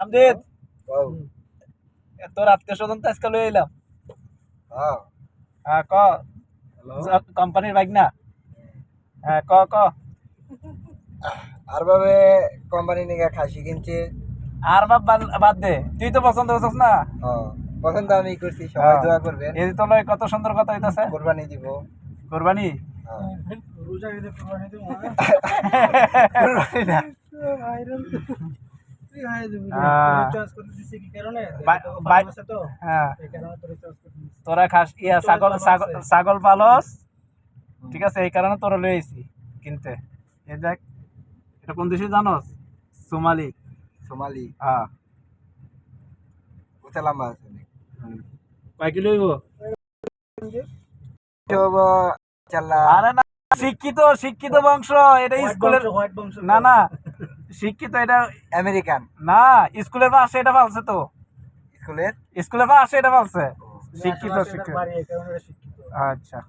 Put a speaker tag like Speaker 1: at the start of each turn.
Speaker 1: আমজিদ তোর আত্মীয় স্বজন তো আজকে লই এলাম। হ্যাঁ ক কোম্পানির বাইক না। হ্যাঁ ক ক
Speaker 2: আর ভাবে কোম্পানি নিয়ে খাসি কিনছে।
Speaker 1: আর বাদ দে, তুই তো পছন্দ করছিস না।
Speaker 2: পছন্দ আমি করছি, সবাই দোয়া করবেন।
Speaker 1: এই তো লয় কত সুন্দর কথা হইতাছে।
Speaker 2: কোরবানি দিব।
Speaker 1: কোরবানি
Speaker 2: রোজা ঈদে কোরবানি দিব।
Speaker 1: তোরা খাস ইয়া ছাগল পালস, ঠিক আছে, এই কারণে তোরা লই আইছি কিনতে। এই দেখ, এটা কোন দেশে জানোস? সোমালি।
Speaker 2: সোমালি?
Speaker 1: হ্যাঁ।
Speaker 2: কোথা লম্বা আছে?
Speaker 1: কয় কিলো হইব? আরে না, শিক্ষিত শিক্ষিত বংশ, এটা স্কুলের না না, শিক্ষিত, এটা
Speaker 2: আমেরিকান
Speaker 1: না, স্কুলের পাশে এটা পালছে তো। স্কুলের পাশে এটা পালছে। শিক্ষিত শিক্ষিত। আচ্ছা।